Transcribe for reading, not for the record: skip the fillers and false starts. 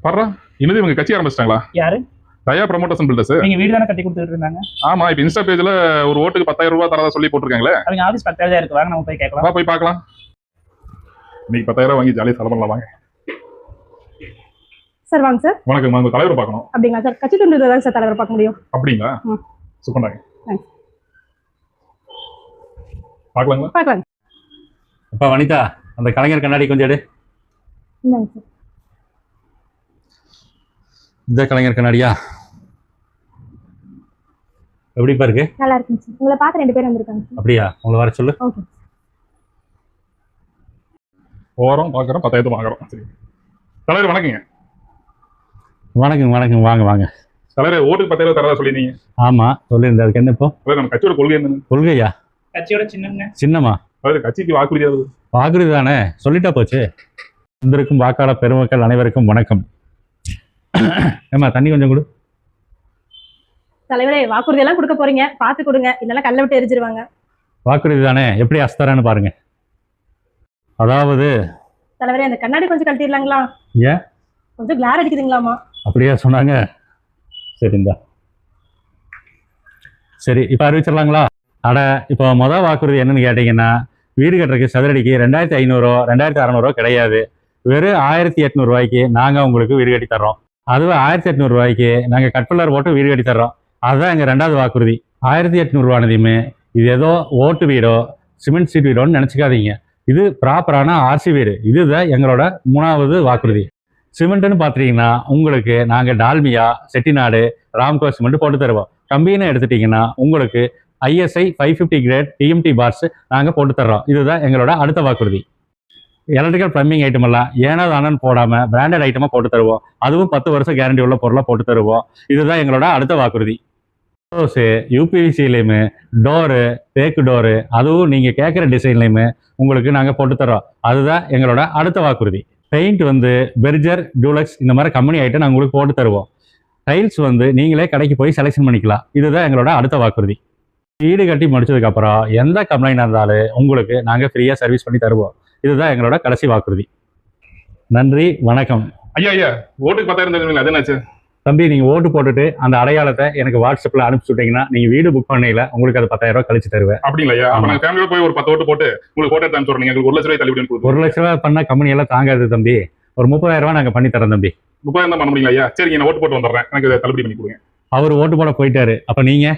பர்றா இன்னது இவங்க கட்சி ஆரம்பிச்சிட்டாங்களா? யாரு? தயா ப்ரமோட்டர்ஸ் அண்ட் பில்டர்ஸ். நீங்க வீடு தானே கட்டி கொடுத்துட்டு இருந்தாங்க? ஆமா, இப்ப இன்ஸ்டா பேஜ்ல ஒரு ஓட்டுக்கு 10,000 ரூபாய் தரதா சொல்லி போட்டிருக்காங்களே. அவங்க ஆபீஸ் பக்கத்துல தான் இருக்கு, வாங்க நம்ம போய் கேட்கலாம். வா போய் பார்க்கலாம். இன்னைக்கு 10,000 வாங்கி ஜாலியா செலவு பண்ணலாம் வாங்க. சார் வாங்க சார். வணக்கம், உங்க தலைவர் பார்க்கணும். அப்படிங்களா சார்? கட்சி தொண்டு தான் சார் தலைவர் பார்க்க முடியும். அப்படிங்களா? சுக்கண்டாங்க. பார்க்கலாங்களா? பார்க்கலாம். அப்பா வனிதா, அந்த கலைஞர் கண்ணாடி கொஞ்சம் எடு. இந்தாங்க சார். இந்த கலைஞர் கண்ணாடியா எப்படிப்பா இருக்கு? நல்லா இருக்குங்க சார். உங்களை பார்த்து 2 பேர் வந்திருக்காங்க சார். அப்படியா? உங்களை வர சொல்லு. ஓகே. போறோம் பார்க்குறோம் 10,000 வாங்குறோம். சரி தலைவர் வணக்கங்க. வணக்கம் வணக்கம், வாங்க வாங்க. தலைவர் ஓட்டுக்கு 10,000 தரதா சொல்லியிருந்தீங்க. ஆமா சொல்லியிருந்தேன். அதுக்கு என்ன இப்போ? நம்ம கட்சியோட கொள்கை என்ன? கொள்கையா? கட்சியோட சின்னங்க. சின்னமா? அதாவது கட்சிக்கு வாக்குறுதி ஆகுது. வாக்குறுதி தானே, சொல்லிட்டா போச்சு. வந்திருக்கும் வாக்காளர் பெருமக்கள் அனைவருக்கும் வணக்கம். ஏமா தண்ணி கொஞ்சம் கொடு. தலைவரே, வாக்குறுதி எல்லாம் கொடுக்க போறீங்க, பார்த்து கொடுங்க, இல்லைன்னா கல்ல விட்டு எரிஞ்சிருவாங்க. வாக்குறுதி தானே, எப்படி அஸ்தரான்னு பாருங்க. அதாவது தலைவரே, அந்த கண்ணாடி கொஞ்சம் கழட்டிடலாங்களா? ஏன்? கொஞ்சம் கிளார் அடிக்குதுங்களாமா. அப்படியா சொன்னாங்க? சரிந்தா. சரி இப்போ அறிவிச்சிடலாங்களா? அட இப்போ மொதல் வாக்குறுதி என்னன்னு கேட்டிங்கன்னா, வீடு கட்டுறதுக்கு சதுரடிக்கு 2,500 2,600 கிடையாது. வெறும் 1,800 ரூபாய்க்கு நாங்கள் உங்களுக்கு வீடு கட்டி தர்றோம். அதுவே 1,800 ரூபாய்க்கு நாங்கள் கட்பில்லர் போட்டு வீடு கட்டி தர்றோம். அதுதான் எங்கள் 2வது வாக்குறுதி. 1,800 ரூபானதையுமே இது ஏதோ ஓட்டு வீடோ சிமெண்ட் சீட் வீடோன்னு நினச்சிக்காதீங்க. இது ப்ராப்பரான ஆர்சி வீடு. இதுதான் எங்களோட 3வது வாக்குறுதி. சிமெண்ட்டுன்னு பார்த்துட்டிங்கன்னா உங்களுக்கு நாங்கள் டால்மியா, செட்டிநாடு, ராம்கோ சிமெண்ட் போட்டு தருவோம். கம்பின்னு எடுத்துட்டிங்கன்னா உங்களுக்கு ISI 550 கிரேட் TMT பார்ஸ் நாங்கள் போட்டு தர்றோம். இதுதான் எங்களோட அடுத்த வாக்குறுதி. எலக்ட்ரிக்கல் ப்ளம்பிங் ஐட்டம் எல்லாம் ஏனோ தானன்னு போடாமல் பிராண்டட் ஐட்டமாக போட்டு தருவோம். அதுவும் 10 வருஷம் கேரண்டி உள்ள பொருளாக போட்டு தருவோம். இதுதான் எங்களோட அடுத்த வாக்குறுதி. டோர்ஸு UPVCலையுமே டோரு, தேக்கு டோரு, அதுவும் நீங்கள் கேட்குற டிசைன்லையுமே உங்களுக்கு நாங்கள் போட்டு தர்றோம். அதுதான் எங்களோட அடுத்த வாக்குறுதி. பெயிண்ட் வந்து பெர்ஜர், டூலக்ஸ் இந்த மாதிரி கம்பெனி ஐட்டம் நாங்கள் உங்களுக்கு போட்டு தருவோம். டைல்ஸ் வந்து நீங்களே கடைக்கு போய் செலெக்ஷன் பண்ணிக்கலாம். இதுதான் எங்களோட அடுத்த வாக்குறுதி. வீடு கட்டி முடிச்சதுக்கப்புறம் எந்த கம்ப்ளைண்ட் இருந்தாலும் உங்களுக்கு நாங்கள் ஃப்ரீயாக சர்வீஸ் பண்ணி தருவோம். இதுதான் எங்களோட கடைசி வாக்குறுதி. நன்றி, வணக்கம். ஐயா ஓட்டுக்கு 10,000 தருவீங்களா? அது என்னாச்சு? தம்பி, நீங்கள் ஓட்டு போட்டுட்டு அந்த அடையாளத்தை எனக்கு வாட்ஸ்அப்பில் அனுப்பிச்சு விட்டீங்கன்னா நீங்கள் வீடு புக் பண்ணையில் உங்களுக்கு அது 10,000 ரூபாய் கழிச்சு தருவேன். அப்படிங்களா ஐயா? அப்போ நாங்கள் ஃபேமிலியோட போய் ஒரு 10 ஓட்டு போட்டு உங்களுக்கு ஓட்டு எடுத்து அனுப்பிச்சு எங்களுக்கு 1,00,000 ரூபாய் தள்ளுபடி கொடுத்து. 1,00,000 ரூபாய் பண்ணால் கம்பெனி எல்லாம் தாங்காது தம்பி. ஒரு 30,000 ரூபாய் நாங்கள் பண்ணி தரோம் தம்பி. 30,000 தான் பண்ண முடியல ஐயா? சரி, நான் ஓட்டு போட்டு வந்துடுறேன், எனக்கு தள்ளுபடி பண்ணி கொடுங்க. அவர் ஓட்டு போட போயிட்டாரு, அப்போ நீங்கள்